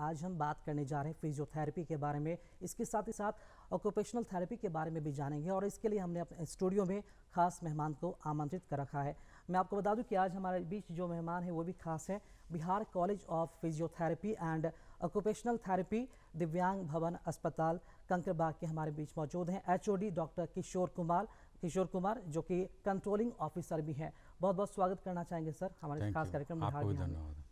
आज हम बात करने जा रहे हैं फिजियोथेरेपी के बारे में। इसके साथ ही साथ ऑक्यूपेशनल थेरेपी के बारे में भी जानेंगे और इसके लिए हमने अपने स्टूडियो में खास मेहमान को आमंत्रित कर रखा है। मैं आपको बता दूं कि आज हमारे बीच जो मेहमान है वो भी खास है। Bihar college of physiotherapy and occupational therapy, दिव्यांग भवन अस्पताल कंकरबाग के हमारे बीच मौजूद हैं एचओडी डॉक्टर किशोर कुमार जो कि कंट्रोलिंग ऑफिसर भी हैं। बहुत बहुत स्वागत करना चाहेंगे सर हमारे खास कार्यक्रम में। आपको भी धन्यवाद।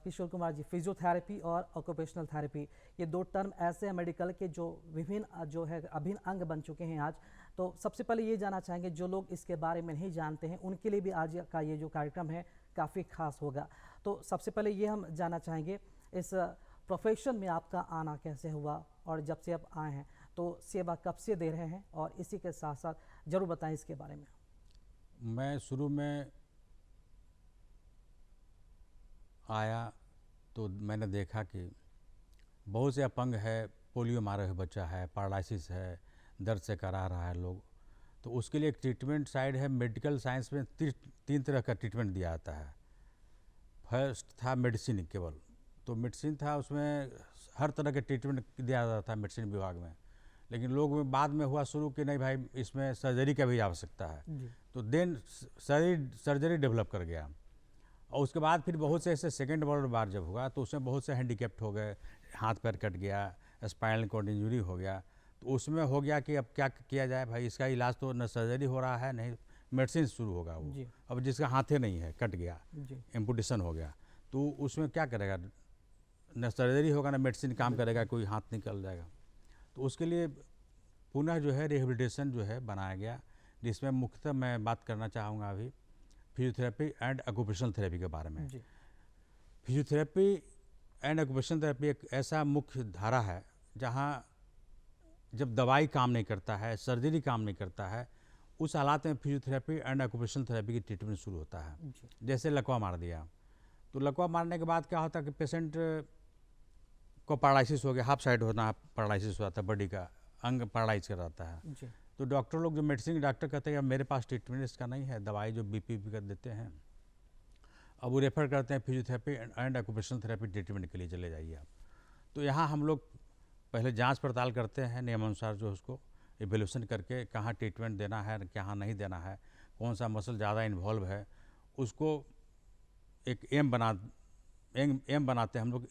किशोर कुमार जी, फिजियोथेरेपी और ऑक्यूपेशनल थेरेपी ये दो टर्म ऐसे हैं मेडिकल के जो विभिन्न जो है अभिन्न अंग बन चुके हैं आज। तो सबसे पहले ये जानना चाहेंगे जो लोग इसके बारे में नहीं जानते हैं उनके लिए भी आज का ये जो कार्यक्रम है काफ़ी खास होगा। तो सबसे पहले ये हम जानना चाहेंगे इस प्रोफेशन में आपका आना कैसे हुआ और जब से आप आए हैं तो सेवा कब से दे रहे हैं, और इसी के साथ साथ ज़रूर बताएं इसके बारे में। मैं शुरू में आया तो मैंने देखा कि बहुत से अपंग है, पोलियो मारे हुए बच्चा है, पैरालिसिस है, दर्द से करा रहा है लोग। तो उसके लिए एक ट्रीटमेंट साइड है। मेडिकल साइंस में तीन तरह का ट्रीटमेंट दिया जाता है। फर्स्ट था मेडिसिन केवल, तो मेडिसिन था, उसमें हर तरह के ट्रीटमेंट दिया जाता था मेडिसिन विभाग में। लेकिन लोग में बाद में हुआ शुरू कि नहीं भाई इसमें सर्जरी का भी आवश्यकता है, तो देन सर्जरी डेवलप कर गया। और उसके बाद फिर बहुत से ऐसे सेकेंड वर्ल्ड वार जब हुआ तो उसमें बहुत से हैंडीकेप्ट हो गए, हाथ पैर कट गया, स्पाइनल कॉर्ड इंजरी हो गया। तो उसमें हो गया कि अब क्या किया जाए भाई, इसका इलाज तो न सर्जरी हो रहा है नहीं मेडिसिन शुरू होगा वो। अब जिसका हाथे नहीं है, कट गया, एम्पुटेशन हो गया, तो उसमें क्या करेगा, न सर्जरी होगा न मेडिसिन काम करेगा, कोई हाथ निकल जाएगा। तो उसके लिए पुनः जो है रिहेबिलिटेशन जो है बनाया गया, जिसमें मुख्यतः मैं बात करना चाहूँगा अभी फिजियोथेरेपी एंड ऑक्यूपेशनल थेरेपी के बारे में। फिजियोथेरेपी एंड ऑक्यूपेशनल थेरेपी एक ऐसा मुख्य धारा है जहाँ जब दवाई काम नहीं करता है, सर्जरी काम नहीं करता है, उस हालात में फिजियोथेरेपी एंड ऑक्यूपेशनल थेरेपी की ट्रीटमेंट शुरू होता है। जैसे लकवा मार दिया, तो लकवा मारने के बाद क्या होता है कि पेशेंट को पैरालिसिस हो गया, हाफ साइड होना पैरालिसिस हो जाता है, बॉडी का अंग पैरालाइज कर जाता है। तो डॉक्टर लोग जो मेडिसिन डॉक्टर कहते हैं मेरे पास ट्रीटमेंट इसका नहीं है, दवाई जो बीपी कर देते हैं, अब वो रेफ़र करते हैं physiotherapy and occupational therapy treatment के लिए चले जाइए आप। तो यहाँ हम लोग पहले जांच पड़ताल करते हैं नियमानुसार, जो उसको इवेल्यूशन करके कहाँ ट्रीटमेंट देना है, कहाँ नहीं देना है, कौन सा मसल ज़्यादा इन्वॉल्व है, उसको एक एम बनाते हैं हम लोग,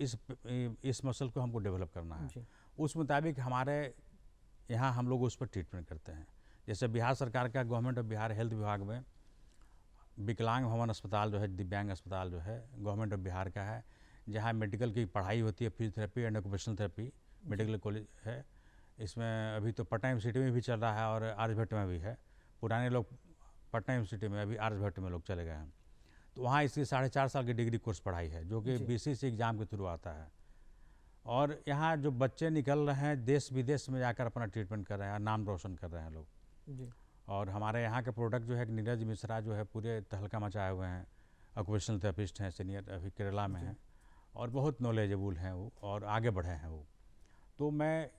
इस मसल को हमको डेवलप करना है। उस मुताबिक हमारे यहाँ हम लोग उस पर ट्रीटमेंट करते हैं। जैसे बिहार सरकार का गवर्नमेंट ऑफ बिहार हेल्थ विभाग में विकलांग भवन अस्पताल जो है, दिव्यांग अस्पताल जो है गवर्नमेंट ऑफ बिहार का है, जहाँ मेडिकल की पढ़ाई होती है, physiotherapy and occupational therapy medical college है। इसमें अभी तो पटना यूनिवर्सिटी में भी चल रहा है और आर्यभट्ट में भी है। पुराने लोग पटना यूनिवर्सिटी में, अभी आर्यभट्ट में लोग चले गए हैं। तो वहाँ इसकी 4.5 साल की डिग्री कोर्स पढ़ाई है, जो कि BCC एग्ज़ाम के थ्रू आता है। और यहाँ जो बच्चे निकल रहे हैं देश विदेश में जाकर अपना ट्रीटमेंट कर रहे हैं, नाम रोशन कर रहे हैं लोग। और हमारे यहाँ के प्रोडक्ट जो है नीरज मिश्रा जो है पूरे तहलका मचाए हुए हैं, ऑक्यूपेशनल थेरेपिस्ट हैं, सीनियर अभी केरला में हैं और बहुत नॉलेजेबल हैं वो और आगे बढ़े हैं वो। तो मैं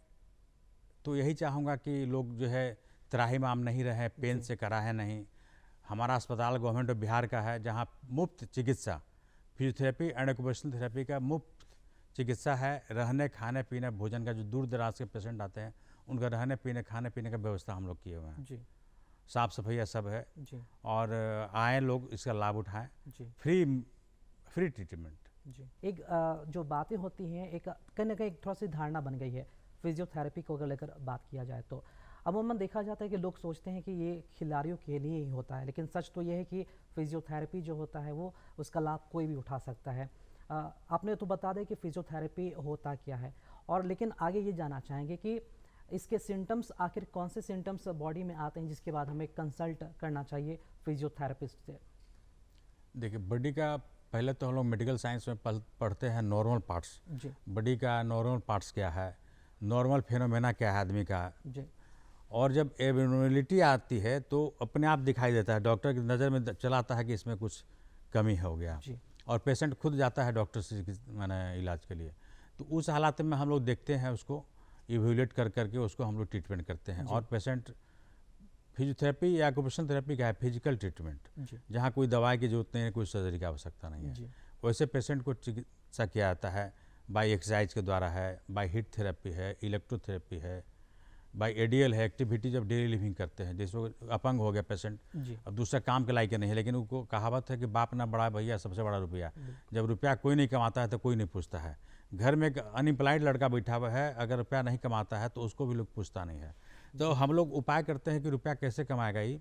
तो यही चाहूँगा कि लोग जो है त्राहिमाम नहीं रहे, पेन से कराहे नहीं। हमारा अस्पताल गवर्नमेंट ऑफ बिहार का है, जहाँ मुफ्त चिकित्सा फिजियोथेरेपी एंड ऑक्यूपेशनल थेरेपी का मुफ्त चिकित्सा है। रहने खाने पीने भोजन का, जो दूर दराज के पेशेंट आते हैं उनका रहने पीने खाने पीने का व्यवस्था हम लोग किए हुए हैं। साफ़ सफाई सब है और आए लोग इसका लाभ उठाएं। Free treatment. एक जो बातें होती हैं, एक कहीं ना कहीं थोड़ा सी धारणा बन गई है फिजियोथेरेपी को अगर लेकर बात किया जाए तो अमूमन देखा जाता है कि लोग सोचते हैं कि ये खिलाड़ियों के लिए ही होता है, लेकिन सच तो ये है कि फिजियोथेरेपी जो होता है वो उसका लाभ कोई भी उठा सकता है। आपने तो बता दें कि फिजियोथेरेपी होता क्या है, और लेकिन आगे ये जानना चाहेंगे कि इसके सिम्टम्स आखिर कौन से सिम्टम्स बॉडी में आते हैं जिसके बाद हमें कंसल्ट करना चाहिए फिजियोथेरेपिस्ट से। देखिए, बॉडी का पहले तो हम लोग मेडिकल साइंस में पढ़ते हैं नॉर्मल पार्ट्स। बॉडी का नॉर्मल पार्ट्स क्या है, नॉर्मल फेनोमेना क्या है आदमी का, और जब एबनॉर्मलिटी आती है तो अपने आप दिखाई देता है, डॉक्टर की नज़र में चला आता है कि इसमें कुछ कमी हो गया, और पेशेंट खुद जाता है डॉक्टर से मैंने इलाज के लिए। तो उस हालात में हम लोग देखते हैं, उसको इवेल्युएट करके उसको हम लोग ट्रीटमेंट करते हैं। और पेशेंट फिजियोथेरेपी या ऑक्यूपेशनल थेरेपी का है फिजिकल ट्रीटमेंट, जहाँ कोई दवाई की जरूरत नहीं है, कोई सर्जरी की आवश्यकता नहीं है। वैसे पेशेंट को चिकित्सा किया जाता है बाय एक्सरसाइज के द्वारा है, बाय हीट थेरेपी है, इलेक्ट्रोथेरेपी है, बाय एडीएल है, एक्टिविटीज ऑफ डेली लिविंग करते हैं। जैसे अपंग हो गया पेशेंट, जी अब दूसरा काम के लायक नहीं है, लेकिन उनको कहावत है कि बाप ना बड़ा भैया सबसे बड़ा रुपया। जब रुपया कोई नहीं कमाता है तो कोई नहीं पूछता है। घर में एक अनएम्प्लॉयड लड़का बैठा हुआ है, अगर रुपया नहीं कमाता है तो उसको भी लोग पूछता नहीं है। तो हम लोग उपाय करते हैं कि रुपया कैसे कमाएगा ही,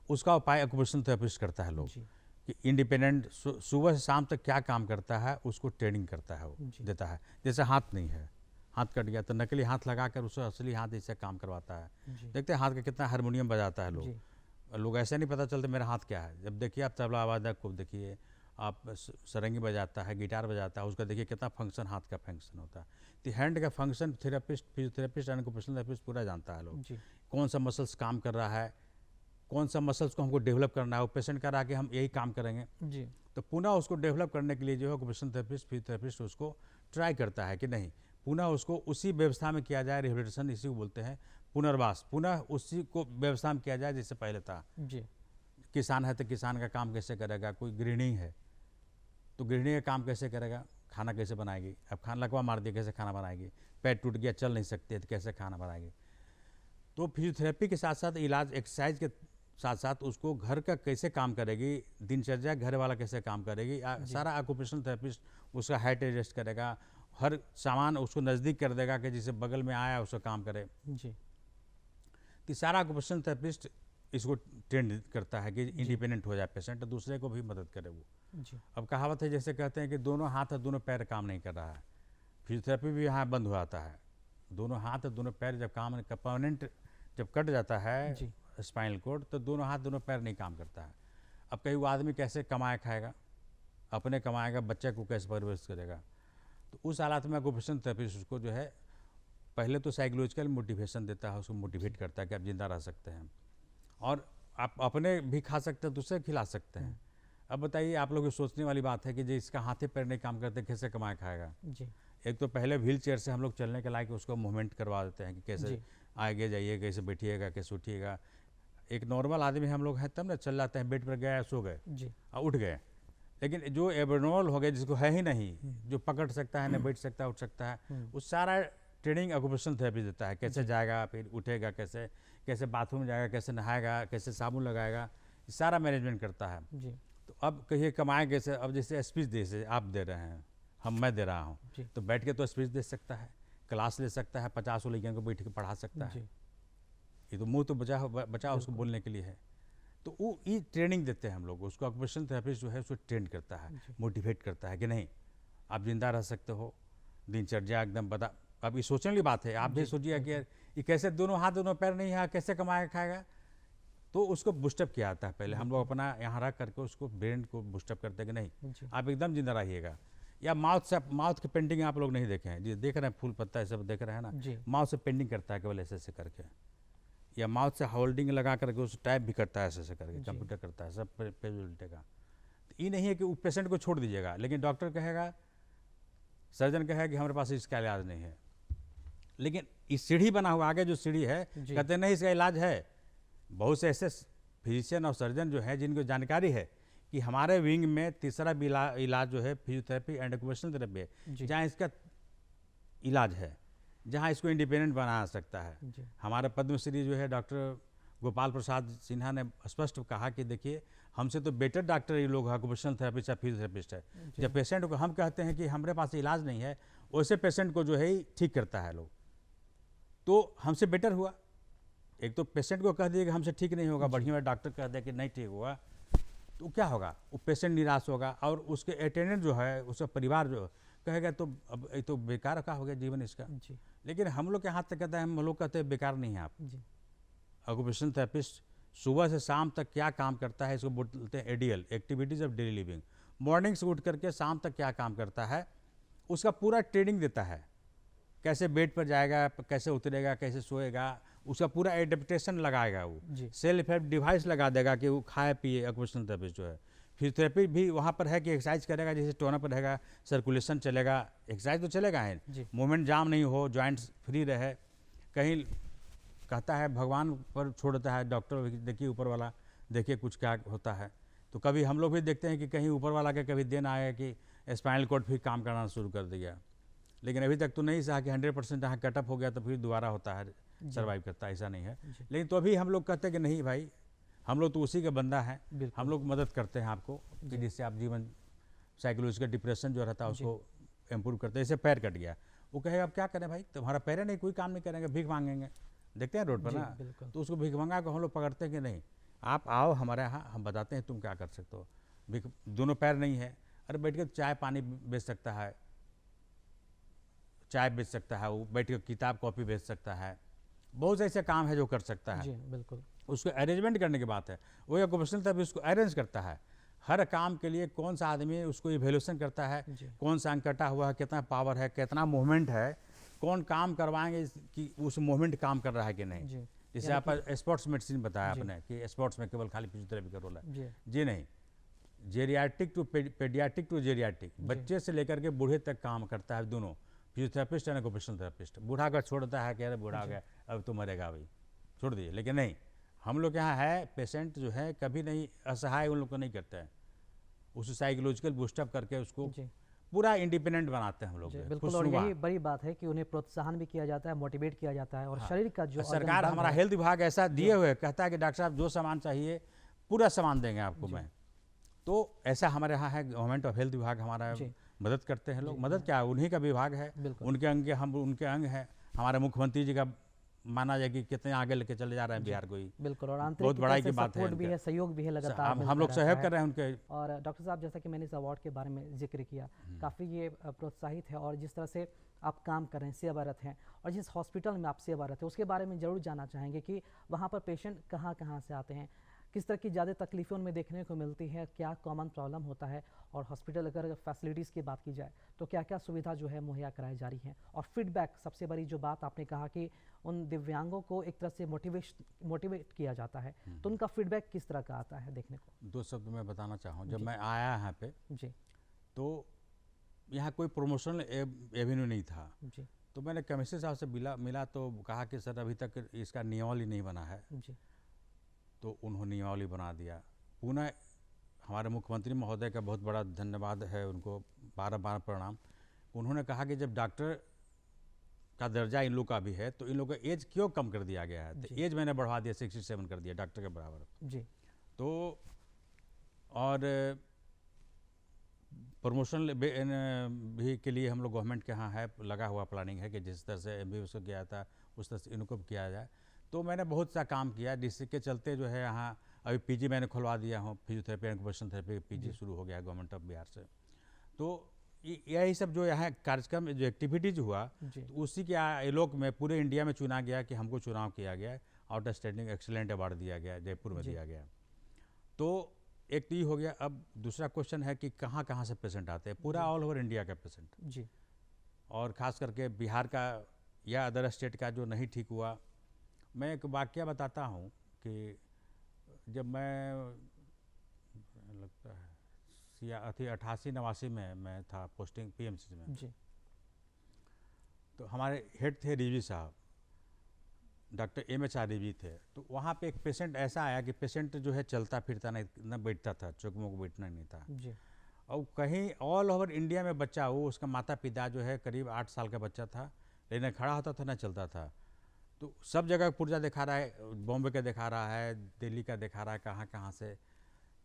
उसका उपाय ऑक्यूपेशनल थेरेपिस्ट करता है लोग, जी कि इंडिपेंडेंट सुबह से शाम तक क्या काम करता है उसको ट्रेनिंग करता है, वो जी। देता है। जैसे हाथ नहीं है, हाथ कट गया तो नकली हाथ लगाकर उससे असली हाथ इससे काम करवाता है। जी देखते हैं हाथ का कितना हारमोनियम बजाता है जी लोग ऐसे नहीं पता चलता मेरा हाथ क्या है। जब देखिए आप तबला आवादक को देखिए, आप सरंगी बजाता है, गिटार बजाता है, उसका देखिए कितना फंक्शन हाथ का फंक्शन होता है। तो हैंड का function therapist, physiotherapist and occupational therapist पूरा जानता है लोग। जी कौन सा मसल्स काम कर रहा है, कौन सा मसल्स को हमको डेवलप करना है, वो पेशेंट का रहा कि हम यही काम करेंगे, जी तो पुनः उसको डेवलप करने के लिए जो है ऑक्यूपेशनल थेरेपिस्ट, फिजियोथेरेपिस्ट उसको ट्राई करता है कि नहीं पुनः उसको उसी व्यवस्था में किया जाए। रिहेबिलिटेशन इसी को बोलते हैं, पुनर्वास, पुनः उसी को व्यवस्था में किया जाए जैसे पहले था। जी किसान है तो किसान का काम कैसे करेगा, कोई गृहिणी है तो गृहिणी का काम कैसे करेगा, खाना कैसे बनाएगी। अब खाना लकवा मार दिया कैसे खाना बनाएगी, पैर टूट गया चल नहीं सकती है तो कैसे खाना बनाएगी। तो फिजियोथेरेपी के साथ साथ इलाज एक्सरसाइज के साथ साथ उसको घर का कैसे काम करेगी, दिनचर्या घर वाला कैसे काम करेगी, सारा ऑक्यूपेशनल थेरेपिस्ट उसका हाइट एडजस्ट करेगा, हर सामान उसको नज़दीक कर देगा कि जिसे बगल में आया उसका काम करे। जी तो सारा ऑक्यूपेशनल थेरेपिस्ट इसको ट्रेंड करता है कि इंडिपेंडेंट हो जाए पेशेंट, दूसरे को भी मदद करे वो। जी अब कहावत है जैसे कहते हैं कि दोनों हाथ और दोनों पैर काम नहीं कर रहा है, फिजियोथेरेपी भी यहाँ बंद हो जाता है। दोनों हाथ और दोनों पैर जब काम परमानेंट जब कट जाता है जी स्पाइनल कोड, तो दोनों हाथ दोनों पैर नहीं काम करता है। अब कहीं वो आदमी कैसे कमाए खाएगा, अपने कमाएगा, बच्चे को कैसे परवरिश करेगा। तो उस हालात में ऑक्यूपेशनल थेरेपिस्ट उसको जो है पहले तो साइकोलॉजिकल मोटिवेशन देता है, उसको मोटिवेट करता है कि आप जिंदा रह सकते हैं और आप अपने भी खा सकते हैं, दूसरे खिला सकते हैं। अब बताइए, आप लोग सोचने वाली बात है कि जिसका हाथे पैर नहीं काम करते कैसे कमाए खाएगा। जी एक तो पहले व्हील चेयर से हम लोग चलने के लायक उसको मूवमेंट करवा देते हैं कि कैसे जी आगे जाइए, कैसे बैठिएगा, कैसे उठिएगा। एक नॉर्मल आदमी हम लोग हैं तब ना चल जाते हैं, बेड पर गए सो गए जी और उठ गए। लेकिन जो एबनॉर्मल हो गए, जिसको है ही नहीं, जो पकड़ सकता है, न बैठ सकता है, उठ सकता है, उस सारा ट्रेनिंग ऑक्यूपेशनल थेरेपी देता है। कैसे जाएगा, फिर उठेगा कैसे, कैसे बाथरूम जाएगा, कैसे नहाएगा, कैसे साबुन लगाएगा, ये सारा मैनेजमेंट करता है। जी तो अब कहिए कमाए कैसे। अब जैसे स्पीच जैसे आप दे रहे हैं, मैं दे रहा हूँ, जी तो बैठ के तो स्पीच दे सकता है, क्लास ले सकता है, 50 लड़कियों को बैठ के पढ़ा सकता है। जी ये तो मुंह तो बचा उसको बोलने के लिए है। तो वो ये ट्रेनिंग देते हैं हम लोग उसको। ऑक्यूपेशनल थेरेपिस्ट जो है उसको ट्रेन करता है, मोटिवेट करता है कि नहीं आप जिंदा रह सकते हो, दिनचर्या एकदम बता। अब ये सोचने वाली बात है, आप भी सोचिए कि ये कैसे दोनों हाथ दोनों पैर नहीं है, कैसे कमाएगा खाएगा। तो उसको बूस्टअप किया जाता है पहले। हम लोग अपना यहाँ रख करके उसको ब्रेन को बूस्टअप करते हैं कि नहीं जी आप एकदम जिंदा रहिएगा। या माउथ की पेंटिंग आप लोग नहीं देखे हैं जी, देख रहे हैं फूल पत्ता ये सब देख रहे हैं ना, जी माउथ से पेंटिंग करता है केवल ऐसे ऐसे करके, या माउथ से होल्डिंग लगा करके उस टाइप भी करता है ऐसे ऐसे करके, कंप्यूटर करता है सब पेज उल्टेगा। तो ये नहीं है कि वो पेशेंट को छोड़ दीजिएगा, लेकिन डॉक्टर कहेगा, सर्जन कहेगा कि हमारे पास इसका इलाज नहीं है, लेकिन इस सीढ़ी बना हुआ आगे जो सीढ़ी है कहते नहीं इसका इलाज है। बहुत से ऐसे फिजिशियन और सर्जन जो है जिनको जानकारी है कि हमारे विंग में तीसरा भी इलाज जो है फिजियोथेरेपी एंड ऑक्यूपेशनल थेरेपी है, जहाँ इसका इलाज है, जहाँ इसको इंडिपेंडेंट बना सकता है। हमारे पद्मश्री जो है डॉक्टर गोपाल प्रसाद सिन्हा ने स्पष्ट कहा कि देखिए हमसे तो बेटर डॉक्टर ये लोग ऑक्यूपेशनल थेरेपिस्ट या फिजियोथेरेपिस्ट है। जब पेशेंट को हम कहते हैं कि हमारे पास इलाज नहीं है, वैसे पेशेंट को जो है ठीक करता है लोग, तो हमसे बेटर हुआ। एक तो पेशेंट को कह दिए कि हमसे ठीक नहीं होगा, बढ़िया डॉक्टर कह दे कि नहीं ठीक होगा, तो क्या होगा, वो पेशेंट निराश होगा और उसके अटेंडेंट जो है, उसका परिवार जो कहेगा तो अब ये तो बेकार का हो गया जीवन इसका। लेकिन हम लोग के हाथ तक कहते हैं, हम लोग कहते हैं बेकार नहीं है आप। ऑक्यूपेशनल थेरेपिस्ट सुबह से शाम तक क्या काम करता है, इसको बोलते हैं ADL, activities of daily living. Morning से उठ करके शाम तक क्या काम करता है उसका पूरा ट्रेनिंग देता है। कैसे बेड पर जाएगा, कैसे उतरेगा, कैसे सोएगा, उसका पूरा एडेप्टेशन लगाएगा। वो सेल्फ हेल्प डिवाइस लगा देगा कि वो खाए पिए। ऑक्यूपेशनल थेरेपिस्ट जो है, फिजियोथेरेपी भी वहाँ पर है कि एक्सरसाइज करेगा, जैसे टोनअप रहेगा, सर्कुलेशन चलेगा, एक्सरसाइज तो चलेगा है, मूवमेंट जाम नहीं हो, जॉइंट्स फ्री रहे। कहीं कहता है भगवान पर छोड़ देता है डॉक्टर, देखिए ऊपर वाला देखिए कुछ क्या होता है। तो कभी हम लोग भी देखते हैं कि कहीं ऊपर वाला के कभी दिन आया कि स्पाइनल कॉर्ड फिर काम करना शुरू कर दिया। लेकिन अभी तक तो नहीं सहा कि 100% जहाँ कटअप हो गया तो फिर दोबारा होता है, सर्वाइव करता है, ऐसा नहीं है। लेकिन तो अभी हम लोग कहते हैं कि नहीं भाई, हम लोग तो उसी का बंदा है, हम लोग मदद करते हैं आपको कि जिससे आप जीवन साइकोलॉजिकल डिप्रेशन जो रहता है उसको इम्प्रूव करते हैं। जैसे पैर कट गया, वो कहे अब क्या करें भाई, तुम्हारा पैर है नहीं, कोई काम नहीं करेंगे, भीख मांगेंगे, देखते हैं रोड पर ना, तो उसको भीख मंगा को हम लोग पकड़ते हैं कि नहीं आप आओ हमारे यहाँ, हम बताते हैं तुम क्या कर सकते हो। भीख, दोनों पैर नहीं है, अरे बैठ के चाय पानी बेच सकता है, चाय बेच सकता है, वो बैठ के किताब कॉपी बेच सकता है, बहुत से ऐसे काम है जो कर सकता है। जी बिल्कुल। उसको अरेंजमेंट करने की बात है, वो ऑक्यूपेशनल थेरेपी उसको अरेंज करता है, हर काम के लिए कौन सा आदमी उसको इवेल्यूशन करता है, कौन सा अंग कटा हुआ है, कितना पावर है, कितना मूवमेंट है, कौन काम करवाएंगे कि उस मूवमेंट काम कर रहा है कि नहीं। जैसे आप स्पोर्ट्स मेडिसिन बताया आपने कि स्पोर्ट्स में केवल खाली फिजियोथेरेपी का रोल है, जी नहीं, geriatric to paediatric to geriatric, बच्चे से लेकर के बूढ़े तक काम करता है दोनों, फिजियोथेरेपिस्ट एंड ऑक्यूपेशनल थेरेपिस्ट। बूढ़ा अगर छोड़ता है कि अरे बूढ़ा हो गया अब तो मरेगा भाई, छोड़ दिए, लेकिन नहीं, हम लोग यहाँ है पेशेंट जो है कभी नहीं असहाय उन लोग को नहीं करते हैं, उसे साइकोलॉजिकल बूस्टअप करके उसको पूरा इंडिपेंडेंट बनाते हैं हम लोग। बिल्कुल, और यही बड़ी बात है कि उन्हें प्रोत्साहन भी किया जाता है, मोटिवेट किया जाता है, और शरीर का जो सरकार हमारा हेल्थ विभाग ऐसा दिए हुए कहता है कि डॉक्टर साहब जो सामान चाहिए पूरा सामान देंगे आपको मैं, तो ऐसा हमारे यहाँ है, गवर्नमेंट ऑफ हेल्थ विभाग हमारा मदद करते हैं लोग। मदद क्या है, उन्हीं का विभाग है, उनके अंग हम उनके अंग हैं। हमारे मुख्यमंत्री जी का माना जाए कि कितने आगे लेके चले जा रहे हैं बिहार को ही, बिल्कुल, और आंतरिक बहुत बड़ाई की बात है, भी है, सहयोग भी है लगातार, हम लोग सहयोग कर रहे हैं उनके। और डॉक्टर साहब जैसा कि मैंने इस अवार्ड के बारे में जिक्र किया, काफ़ी ये प्रोत्साहित है, और जिस तरह से आप काम कर रहे हैं, सेवारत हैं, और जिस हॉस्पिटल में आप सेवारत हैं उसके बारे में ज़रूर जानना चाहेंगे कि वहाँ पर पेशेंट कहाँ कहाँ से आते हैं, किस तरह की ज़्यादा तकलीफ़ें उनमें देखने को मिलती है, क्या कॉमन प्रॉब्लम होता है, और हॉस्पिटल अगर फैसिलिटीज़ की बात की जाए तो क्या क्या सुविधा जो है मुहैया कराई जा रही हैं, और फीडबैक सबसे बड़ी जो बात आपने कहा कि उन दिव्यांगों को एक तरह से मोटिवेट किया जाता है, तो उनका फीडबैक किस तरह का आता है देखने को। दो शब्द मैं बताना चाहूँ, जब मैं आया यहाँ पे जी, तो यहाँ कोई प्रमोशनल एवेन्यू नहीं था जी, तो मैंने कमिश्नर साहब से मिला तो कहा कि सर अभी तक इसका नियमावली नहीं बना है जी, तो उन्होंने नियमावली बना दिया। पुनः हमारे मुख्यमंत्री महोदय का बहुत बड़ा धन्यवाद है उनको, बार बार प्रणाम। उन्होंने कहा कि जब डॉक्टर का दर्जा इन लोग का भी है तो इन लोग का एज क्यों कम कर दिया गया है, तो एज मैंने बढ़ा दिया, 67 कर दिया डॉक्टर के बराबर जी। तो और प्रमोशन भी के लिए हम लोग गवर्नमेंट के यहाँ है लगा हुआ प्लानिंग है कि जिस तरह से MBBS को किया था उस तरह से इनको भी किया जाए। तो मैंने बहुत सा काम किया जिसके चलते जो है यहाँ अभी PG मैंने खुलवा दिया हूँ, physiotherapy and occupational therapy PG शुरू हो गया गवर्नमेंट ऑफ बिहार से। तो यही सब जो यहाँ कार्यक्रम जो एक्टिविटीज हुआ तो उसी के आलोक में पूरे इंडिया में चुना गया कि हमको चुनाव किया गया, आउटस्टैंडिंग एक्सीलेंट अवार्ड दिया गया, जयपुर में दिया गया। तो एक तो ये हो गया। अब दूसरा क्वेश्चन है कि कहाँ कहाँ से पेशेंट आते हैं, पूरा ऑल ओवर इंडिया का पेशेंट जी, और ख़ास करके बिहार का या अदर स्टेट का जो नहीं ठीक हुआ। मैं एक वाक़या बताता हूँ कि जब मैं लगता है 88-89 में मैं था पोस्टिंग PMC में जी, तो हमारे हेड थे रिजी साहब, डॉक्टर MH रिजी थे। तो वहाँ पे एक पेशेंट ऐसा आया कि पेशेंट जो है चलता फिरता नहीं न बैठता था, चौकमों को बैठना नहीं था जी, और कहीं ऑल ओवर इंडिया में बच्चा हो, उसका माता पिता जो है करीब 8 साल का बच्चा था, लेकिन खड़ा होता था ना चलता था। तो सब जगह पुर्जा दिखा रहा है, बॉम्बे का दिखा रहा है, दिल्ली का दिखा रहा है, कहाँ कहाँ से।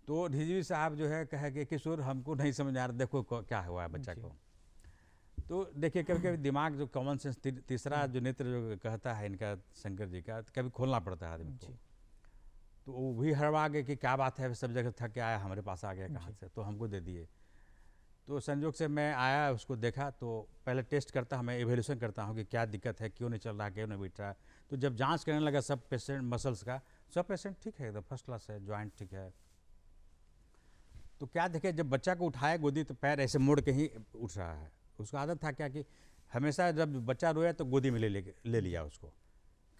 तो रिजवी साहब जो है कहे कि किशोर हमको नहीं समझ आ रहा, देखो क्या हुआ है बच्चा को। तो देखिए कभी कभी दिमाग जो कॉमन सेंस तीसरा जो नेत्र जो कहता है इनका शंकर जी का, कभी खोलना पड़ता है आदमी को। तो वो भी हड़बड़ा गए कि क्या बात है, सब जगह थक के आया हमारे पास आ गया कहाँ से, तो हमको दे दिए। तो संयोग से मैं आया, उसको देखा, तो पहले टेस्ट करता हूँ, मैं इवेल्यूशन करता हूँ कि क्या दिक्कत है, क्यों नहीं चल रहा, क्यों नहीं बैठ रहा। तो जब जांच करने लगा सब पेशेंट मसल्स का, सब पेशेंट ठीक है, एकदम फर्स्ट क्लास है, जॉइंट ठीक है। तो क्या देखे, जब बच्चा को उठाया गोदी तो पैर ऐसे मोड़ के ही उठ रहा है। उसका आदत था क्या कि हमेशा जब बच्चा रोया तो गोदी में ले लिया उसको,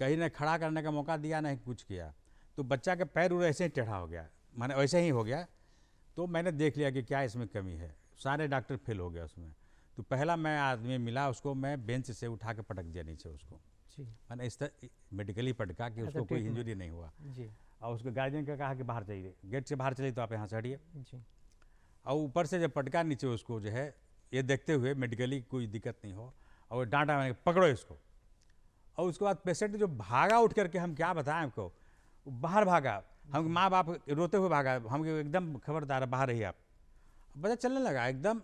कहीं ना खड़ा करने का मौका दिया, नहीं कुछ किया। तो बच्चा का पैर ऐसे ही टेढ़ा हो गया, माने वैसे ही हो गया। तो मैंने देख लिया कि क्या इसमें कमी है, सारे डॉक्टर फेल हो गया उसमें। तो पहला मैं आदमी मिला उसको, मैं बेंच से उठा के पटक दिया नीचे उसको, मैंने इस तरह मेडिकली पटका कि उसको कोई इंजरी नहीं हुआ जी। और उसके गार्जियन का कहा कि बाहर जाइए, गेट से बाहर चलिए तो आप यहाँ से हटिए। और ऊपर से जब पटका नीचे उसको जो है ये देखते हुए मेडिकली कोई दिक्कत नहीं हो, और डांटा मैंने पकड़ो इसको। और उसके बाद पेशेंट जो भागा उठ करके, हम क्या बताएं आपको, वो बाहर भागा, हम माँ बाप रोते हुए भागा, हम एकदम खबरदार बाहर रहिए आप। बच्चा चलने लगा एकदम,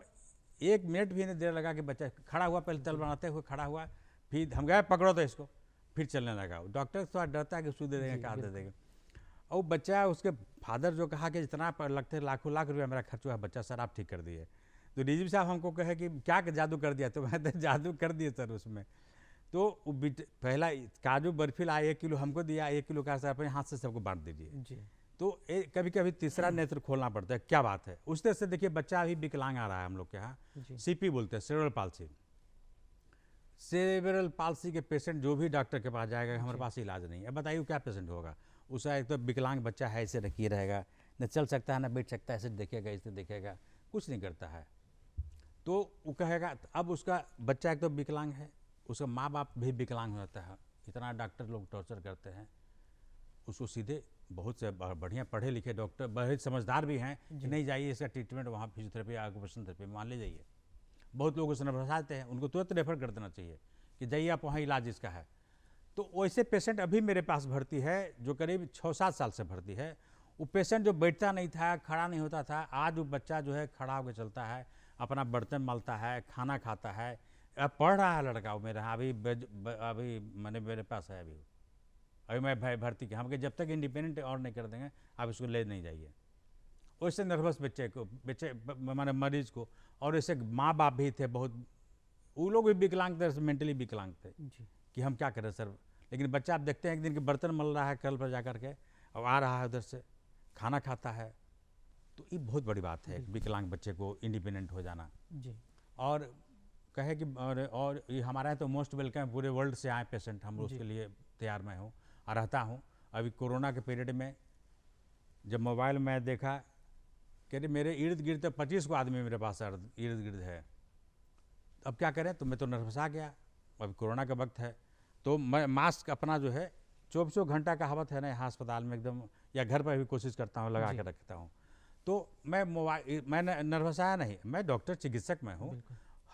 1 मिनट भी नहीं देर लगा कि बच्चा खड़ा हुआ, पहले तल बनाते हुए खड़ा हुआ, फिर हम गए पकड़ो तो इसको, फिर चलने लगा। डॉक्टर थोड़ा डरता है कि सूद दे देंगे, कहा दे देंगे। और बच्चा, उसके फादर जो कहा कि जितना लगते लाखों लाख रुपया मेरा खर्च हुआ, बच्चा सर आप ठीक कर दिए। तो डीजीपी साहब हमको कहे कि क्या जादू कर दिया, तो मैं तो जादू कर दिए सर उसमें। तो पहला काजू बर्फी लाया 1 किलो हमको दिया, 1 किलो का सर अपने हाथ से सबको बांट दीजिए जी। तो कभी कभी तीसरा नेत्र खोलना पड़ता है, क्या बात है। उस तरह से देखिए बच्चा अभी विकलांग आ रहा है हम लोग के यहाँ, सीपी बोलते हैं, सेरेब्रल पाल्सी। सेरेब्रल पाल्सी के पेशेंट जो भी डॉक्टर के पास जाएगा, हमारे पास इलाज नहीं है, बताइए क्या पेशेंट होगा। उसका एक तो विकलांग बच्चा है, ऐसे रखिए रहेगा, न चल सकता है न बैठ सकता है, ऐसे देखेगा ऐसे देखेगा, कुछ नहीं करता है। तो वो कहेगा, अब उसका बच्चा एक तो विकलांग है, उसका माँ बाप भी विकलांग हो जाता है, इतना डॉक्टर लोग टॉर्चर करते हैं उसको। सीधे बहुत से बढ़िया पढ़े लिखे डॉक्टर, बड़े समझदार भी हैं कि नहीं जाइए, इसका ट्रीटमेंट वहाँ फिजियोथेरेपी ऑक्यूपेशनल थेरेपी मान ले जाइए। बहुत लोग उसने फंसाते हैं, उनको तुरंत रेफर कर देना चाहिए कि जाइए आप वहाँ इलाज इसका है। तो वैसे पेशेंट अभी मेरे पास भर्ती है जो करीब 6-7 साल से भर्ती है। वो पेशेंट जो बैठता नहीं था, खड़ा नहीं होता था, आज वो बच्चा जो है खड़ा होकर चलता है, अपना बर्तन मलता है, खाना खाता है, अब पढ़ रहा है लड़का वो मेरा, अभी मैंने मेरे पास है अभी मैं भर्ती किया। हम जब तक इंडिपेंडेंट और नहीं कर देंगे आप इसको ले नहीं जाइए। उससे नर्वस बच्चे माने मरीज को, और ऐसे माँ बाप भी थे बहुत, वो लोग भी विकलांग थे, मेंटली विकलांग थे कि हम क्या करें सर। लेकिन बच्चा आप देखते हैं एक दिन के बर्तन मल रहा है कल पर जा करके, अब आ रहा है उधर से खाना खाता है, तो ये बहुत बड़ी बात है विकलांग बच्चे को इंडिपेंडेंट हो जाना जी। और कहे कि और ये हमारा है तो मोस्ट वेलकम, पूरे वर्ल्ड से आए पेशेंट, हम उसके लिए तैयार मैं हूँ और रहता हूँ। अभी कोरोना के पीरियड में जब मोबाइल में देखा कि मेरे इर्द गिर्द 25 को आदमी मेरे पास इर्द गिर्द है, अब क्या करें, तो मैं तो नर्वस आ गया। अभी कोरोना का वक्त है, तो मैं मास्क अपना जो है 24 घंटा का हवत है ना यहाँ अस्पताल में एकदम, या घर पर भी कोशिश करता हूँ लगा के रखता हूँ। तो मैं नर्वस आया नहीं, मैं डॉक्टर चिकित्सक में हूँ।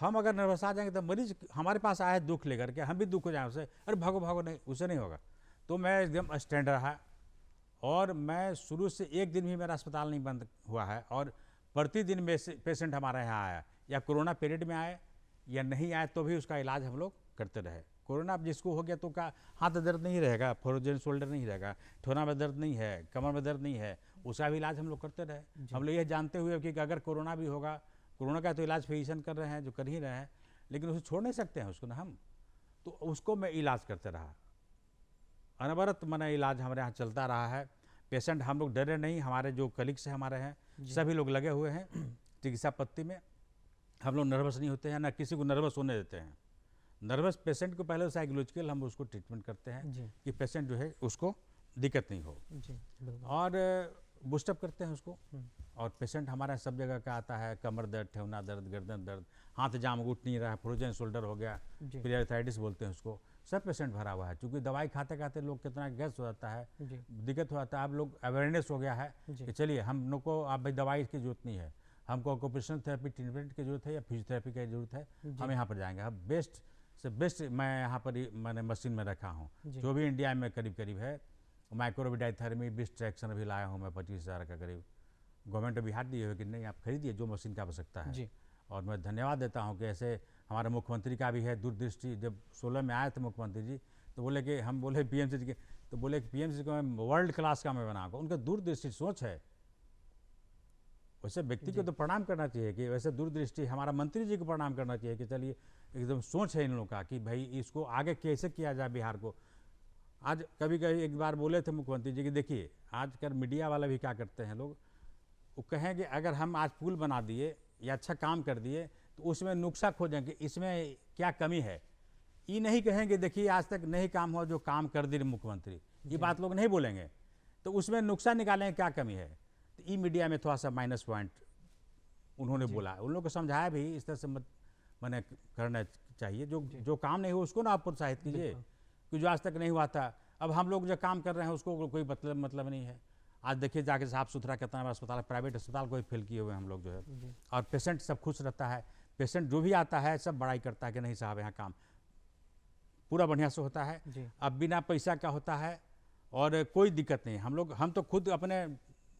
हम अगर नर्वस आ जाएंगे तो मरीज हमारे पास आए दुख लेकर के, हम भी दुख हो जाए उसे, अरे भागो भागो, नहीं, उसे नहीं होगा। तो मैं एकदम स्टैंड रहा, और मैं शुरू से एक दिन भी मेरा अस्पताल नहीं बंद हुआ है, और प्रतिदिन में पेशेंट हमारे यहाँ आया, या कोरोना पीरियड में आए या नहीं आए तो भी उसका इलाज हम लोग करते रहे। कोरोना जिसको हो गया तो का हाथ दर्द नहीं रहेगा, फ्रोजन शोल्डर नहीं रहेगा, ठोना में दर्द नहीं है, कमर में दर्द नहीं है, उसका भी इलाज हम लोग करते रहे। हम लोग ये जानते हुए कि अगर कोरोना भी होगा, कोरोना का तो इलाज फिजिशियन कर रहे हैं जो कर ही रहे हैं, लेकिन उसे छोड़ नहीं सकते हैं उसको ना हम, तो उसको मैं इलाज करते रहा, अनवरत मैंने इलाज हमारे यहाँ चलता रहा है। पेशेंट हम लोग डरे नहीं, हमारे जो कलीग्स हैं हमारे हैं सभी लोग लगे हुए हैं चिकित्सा पद्धति में, हम लोग नर्वस नहीं होते हैं, ना किसी को नर्वस होने देते हैं। नर्वस पेशेंट को पहले साइकोलॉजिकल हम उसको ट्रीटमेंट करते हैं कि पेशेंट जो है उसको दिक्कत नहीं हो जी, और बूस्टअप करते हैं उसको। और पेशेंट हमारा सब जगह का आता है, कमर दर्द, ठेवना दर्द, गर्दन दर्द, हाथ जाम उठ नहीं रहा है, फ्रोजन शोल्डर हो गया, पीरियार्थाइटिस बोलते हैं उसको, सब पेशेंट भरा हुआ है। क्योंकि दवाई खाते खाते लोग कितना गैस हो जाता है, दिक्कत हो जाता है। आप लोग अवेयरनेस हो गया है कि चलिए हम लोग को आप भाई दवाई की जरूरत नहीं है, हमको ऑक्यूपेशनल थेरेपी ट्रीटमेंट की जरूरत है या फिजियोथेरेपी की जरूरत है, हम यहाँ पर जाएंगे। हम बेस्ट से बेस्ट मैं यहाँ पर मैंने मशीन में रखा हूँ, जो भी इंडिया में करीब करीब है। माइक्रोविडाइथेरेमी बिस्ट ट्रैक्शन भी लाया हूँ मैं 25,000 का करीब, गवर्नमेंट अभी हाथ दिए हुए कि नहीं आप खरीदिए जो मशीन की आवश्यकता है जी। और मैं धन्यवाद देता हूँ कि ऐसे हमारे मुख्यमंत्री का भी है दूरदृष्टि। जब 16 में आए थे मुख्यमंत्री जी तो बोले कि हम बोले पीएमसी के, तो बोले कि पीएमसी को मैं वर्ल्ड क्लास का मैं बनाऊँगा। उनका दूरदृष्टि सोच है, वैसे व्यक्ति को तो प्रणाम करना चाहिए कि वैसे दूरदृष्टि, हमारा मंत्री जी को प्रणाम करना चाहिए कि चलिए एकदम सोच है इन लोगों का कि भाई इसको आगे कैसे किया जाए बिहार को। आज कभी कभी एक बार बोले थे मुख्यमंत्री जी कि देखिए आजकल मीडिया वाला भी क्या करते हैं लोग, वो कहें कि अगर हम आज पुल बना दिए या अच्छा काम कर दिए तो उसमें नुक्सा खोजेंगे, इसमें क्या कमी है। ये नहीं कहेंगे देखिए आज तक नहीं काम हुआ जो काम कर दिए मुख्यमंत्री, ये बात लोग नहीं बोलेंगे, तो उसमें नुक्सा निकालेंगे क्या कमी है। तो ई मीडिया में थोड़ा सा माइनस पॉइंट उन्होंने बोला, उन लोगों को समझाया भी इस तरह से मत मैंने करना चाहिए, जो काम नहीं हो उसको ना आप प्रोत्साहित कीजिए कि जो आज तक नहीं हुआ था। अब हम लोग जो काम कर रहे हैं उसको कोई मतलब नहीं है। आज देखिए जाके साफ सुथरा कितना अस्पताल है, प्राइवेट अस्पताल को ही फेल किए हुए हम लोग जो है, और पेशेंट सब खुश रहता है। पेशेंट जो भी आता है सब बड़ाई करता है कि नहीं साहब यहाँ काम पूरा बढ़िया से होता है, जी अब बिना पैसा का होता है और कोई दिक्कत नहीं। हम तो खुद अपने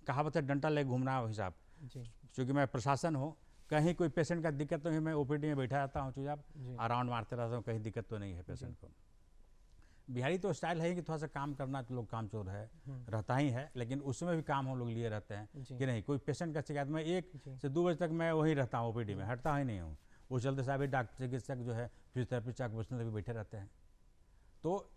कहावत है डंटा ले घूमना हो हिसाब, जी क्योंकि मैं प्रशासन हूँ, कहीं कोई पेशेंट का दिक्कत तो है मैं ओपीडी में बैठा रहता हूँ चुपचाप, जी अराउंड मारते रहता हूँ, कहीं दिक्कत तो नहीं है पेशेंट को। बिहारी तो स्टाइल है कि थोड़ा सा काम करना तो लोग काम चोर है रहता ही है, लेकिन उसमें भी काम हम लोग लिए रहते हैं जी कि नहीं कोई पेशेंट का शिकायत, मैं 1 जी से 2 बजे तक मैं वहीं रहता हूँ ओपीडी में, हटता ही नहीं हूँ। वो चलते साहब डॉक्टर चिकित्सक जो है फिजियोथेरेपिस्ट ऑक्यूपेशनल भी बैठे रहते हैं। तो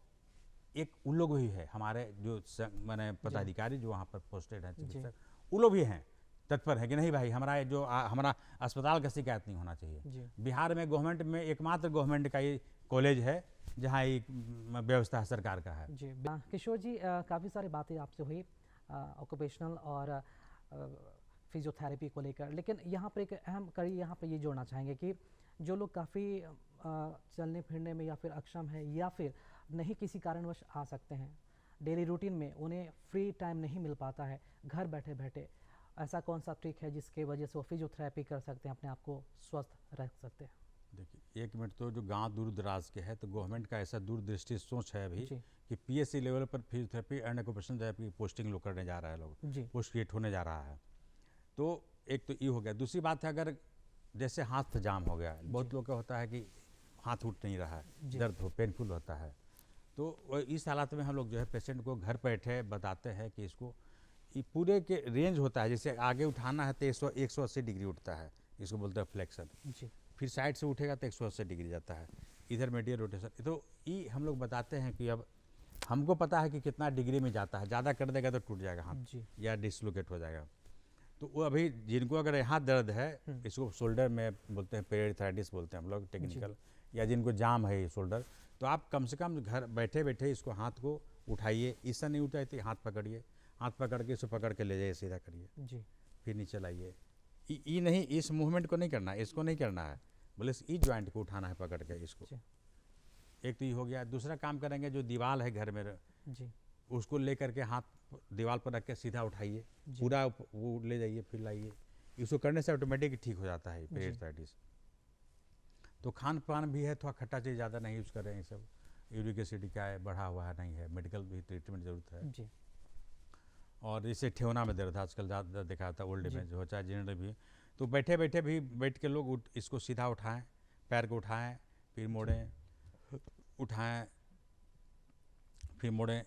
एक उन लोग भी है हमारे जो मैंने पदाधिकारी जो वहाँ पर पोस्टेड हैं चिकित्सक, वो लोग भी हैं तत्पर है कि नहीं भाई हमारा जो हमारा अस्पताल का शिकायत नहीं होना चाहिए। जी बिहार में गवर्नमेंट में एकमात्र गवर्नमेंट का ये कॉलेज है जहाँ ये व्यवस्था सरकार का है। जी किशोर जी, काफ़ी सारी बातें आपसे हुई ऑक्यूपेशनल और फिजियोथेरेपी को लेकर, लेकिन यहाँ पर एक अहम कड़ी यहाँ पर ये जोड़ना चाहेंगे कि जो लोग काफ़ी चलने फिरने में या फिर अक्षम है या फिर नहीं किसी कारणवश आ सकते हैं, डेली रूटीन में उन्हें फ्री टाइम नहीं मिल पाता है घर बैठे बैठे, ऐसा कौन सा ट्रिक है जिसके वजह से वो फिजियोथेरेपी कर सकते हैं, अपने आप को स्वस्थ रख सकते हैं? देखिए 1 मिनट, तो जो गांव दूर दराज के है तो गवर्नमेंट का ऐसा दूरदृष्टि सोच है अभी जी कि पीएससी लेवल पर फिजियोथेरेपी एंड ऑक्यूपेशनल थेरेपी की पोस्टिंग लोग करने जा रहे हैं, लोग जी पोस्ट क्रिएट होने जा रहा है। तो एक तो ये हो गया। दूसरी बात है, अगर जैसे हाथ जाम हो गया, बहुत लोग का होता है कि हाथ उठ नहीं रहा है, जी दर्द हो पेनफुल होता है, तो इस हालात में हम लोग जो है पेशेंट को घर बैठे बताते हैं कि इसको ये पूरे के रेंज होता है, जैसे आगे उठाना है तो 180 डिग्री उठता है, इसको बोलते हैं फ्लेक्शन, जी फिर साइड से उठेगा तो 180 डिग्री जाता है, इधर मीडियल रोटेशन। तो ये हम लोग बताते हैं कि अब हमको पता है कि कितना डिग्री में जाता है, ज़्यादा कर देगा तो टूट जाएगा हाथ जी या डिसलोकेट हो जाएगा। तो वो अभी जिनको अगर यहाँ दर्द है, इसको शोल्डर में बोलते हैं पेरिथाइटिस बोलते हैं हम लोग टेक्निकल, या जिनको जाम है ये शोल्डर, तो आप कम से कम घर बैठे बैठे इसको हाथ को उठाइए, इससे नहीं उठाए तो हाथ पकड़िए, हाथ पकड़ के इसको पकड़ के ले जाइए, सीधा करिए, जी फिर नीचे लाइए। ये नहीं, इस मूवमेंट को नहीं करना है, इसको नहीं करना है, बोले इस जॉइंट को उठाना है पकड़ के इसको। जी एक तो ये हो गया। दूसरा काम करेंगे, जो दीवार है घर में जी उसको ले करके हाथ दीवार पर रख के सीधा उठाइए, जी। पूरा वो ले जाइए फिर लाइए। इसको करने से ऑटोमेटिक ठीक हो जाता है पेरिथाइटिस। तो खान पान भी है, थोड़ा खट्टा चीज़ ज़्यादा नहीं यूज़ करें, ये सब यूरिक एसिड का है बढ़ा हुआ है नहीं है, मेडिकल भी ट्रीटमेंट जरूरत है। जी और जैसे ठेवना में दर्द आजकल ज़्यादा देखा जाता है, ओल्ड एज हो चाहे जनरल भी, तो बैठे बैठे भी बैठ के लोग इसको सीधा उठाएं, पैर को उठाएं फिर मोड़ें, उठाएं फिर मोड़ें,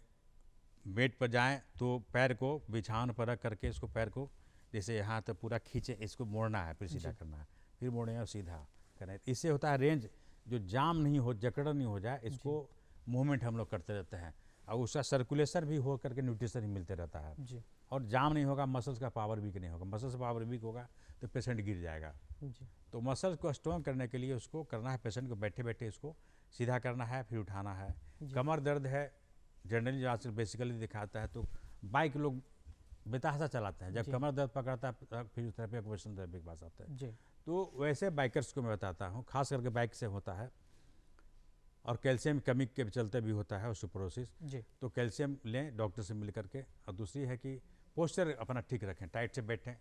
बेड पर जाएं तो पैर को बिछावन पर रख करके इसको पैर को जैसे यहाँ तक पूरा खींचे, इसको मोड़ना है फिर सीधा करना है, फिर मोड़ें और सीधा करें। इससे होता है रेंज जो जाम नहीं हो, जकड़ नहीं हो जाए, इसको मूवमेंट हम लोग करते रहते हैं और उसका सर्कुलेशन भी हो करके न्यूट्रिशन भी मिलते रहता है। जी और जाम नहीं होगा, मसल्स का पावर वीक नहीं होगा, मसल्स पावर वीक होगा तो पेशेंट गिर जाएगा। जी तो मसल्स को स्ट्रॉन्ग करने के लिए उसको करना है, पेशेंट को बैठे बैठे इसको सीधा करना है फिर उठाना है। कमर दर्द है जनरली आजकल बेसिकली दिखाता है, तो बाइक लोग बेतहाशा चलाते हैं, जब कमर दर्द पकड़ता है फिजियोथेरेपी ऑक्यूपेशनल थेरेपी के पास आते हैं। जी तो वैसे बाइकर्स को मैं बताता हूँ, खास करके बाइक से होता है और कैल्शियम कमी के चलते भी होता है ऑस्टियोपोरोसिस। जी तो कैल्शियम लें डॉक्टर से मिल करके। और दूसरी है कि पोस्चर अपना ठीक रखें, टाइट से बैठें।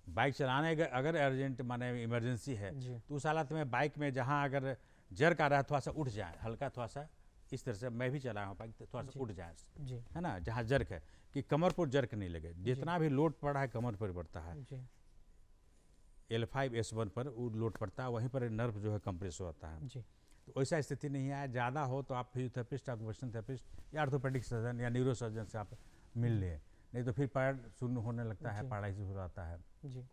बाइक चलाने अगर अर्जेंट माने इमरजेंसी है जी तो उस हालत में बाइक में जहाँ अगर जर्क आ रहा है थोड़ा सा उठ जाए, हल्का थोड़ा सा इस तरह से, मैं भी चलाया हूँ बाइक, थोड़ा सा उठ जाए, जी है ना, जहाँ जर्क है कि कमर पर जर्क नहीं लगे। जितना भी लोड पड़ा है कमर पर पड़ता है, जी L5 S1 पर वो लोड पड़ता है, वहीं पर नर्व जो है कंप्रेस होता है। जी तो वैसा स्थिति नहीं है, ज़्यादा हो तो आप फिजियोथेरेपिस्ट, ऑक्यूपेशनल थेरेपिस्ट या ऑर्थोपेडिक सर्जन या न्यूरो सर्जन से आप मिल लें, नहीं तो फिर पैर शून्य होने लगता है, पैरालिसिस हो जाता है। जी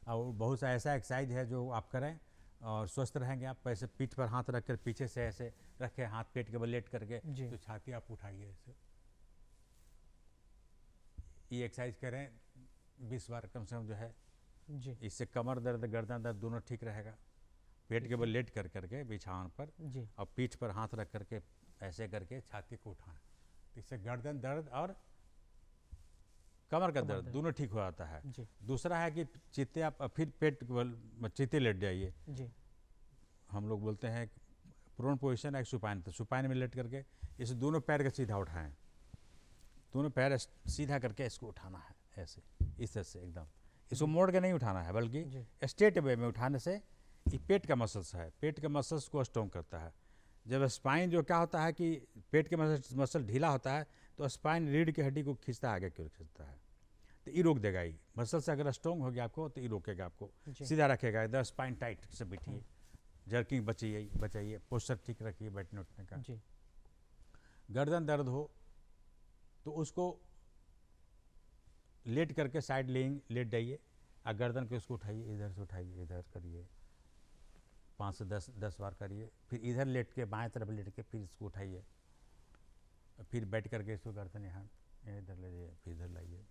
और बहुत सा ऐसा एक्सरसाइज है जो आप करें और स्वस्थ रहेंगे आप। पैसे पीठ पर हाथ रख कर पीछे से ऐसे रखें, हाथ पेट के बल लेट करके, तो छाती आप उठाइए ऐसे, ये एक्सरसाइज करें 20 बार कम से कम जो है। जी इससे कमर दर्द गर्दन दर्द दोनों ठीक रहेगा। पेट के बल लेट कर करके बिछावन पर जी और पीठ पर हाथ रख करके ऐसे करके छाती को उठाएं, तो इससे गर्दन दर्द और कमर का दर्द दोनों ठीक हो जाता है। जी दूसरा है कि चित्ते आप फिर पेट के बल चित्ते लेट जाइए। जी हम लोग बोलते हैं प्रोन पोजीशन है सुपाइन, तो सुपाइन में लेट करके इसे दोनों पैर का सीधा उठाएं, दोनों पैर सीधा करके इसको उठाना है ऐसे, इस तरह से एकदम। इसको मोड़ के नहीं उठाना है, बल्कि स्ट्रेट वे में उठाने से ये पेट का मसल्स है, पेट के मसल्स को स्ट्रॉन्ग करता है। जब स्पाइन जो क्या होता है कि पेट के मसल ढीला होता है तो स्पाइन रीढ़ की हड्डी को खींचता है, आगे की ओर खींचता है, तो ये रोक देगा। ये मसल से अगर स्ट्रॉन्ग हो गया आपको तो ये रोकेगा आपको, सीधा रखेगा। इधर स्पाइन टाइट से बैठिए, जर्किंग बचाइए, पोस्चर ठीक रखिए बैठने उठने का। जी। गर्दन दर्द हो तो उसको लेट करके साइड लेट जाइए और गर्दन को उसको उठाइए, इधर से उठाइए, इधर करिए, 5 से 10 बार करिए। फिर इधर लेट के बाएं तरफ लेट के फिर इसको उठाइए, फिर बैठ करके इसको गर्दन यहाँ इधर ले जाइए, फिर इधर लाइए।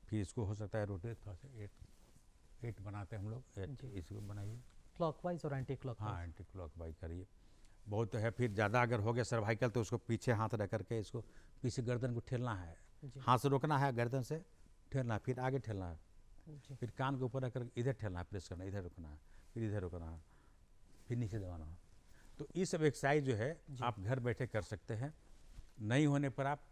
फिर इसको हो सकता है रोटेट थोड़ा सा 8 बनाते हैं हम लोग, 8 इसको बनाइए, क्लॉकवाइज और एंटी क्लॉकवाइज। हाँ एंटी क्लॉकवाइज करिए। बहुत है, फिर ज़्यादा अगर हो गया सर्वाइकल तो उसको पीछे हाथ रख करके इसको पीछे गर्दन को ठेलना है, हाथ से रोकना है, गर्दन से ठेलना है, फिर आगे ठेलना है, फिर कान के ऊपर रखकर इधर ठेलना है, प्रेस करना है, इधर रुकना है, फिर इधर रुकना है, फिर नीचे दबाना है। तो ये सब एक्सरसाइज जो है आप घर बैठे कर सकते हैं। नहीं होने पर आप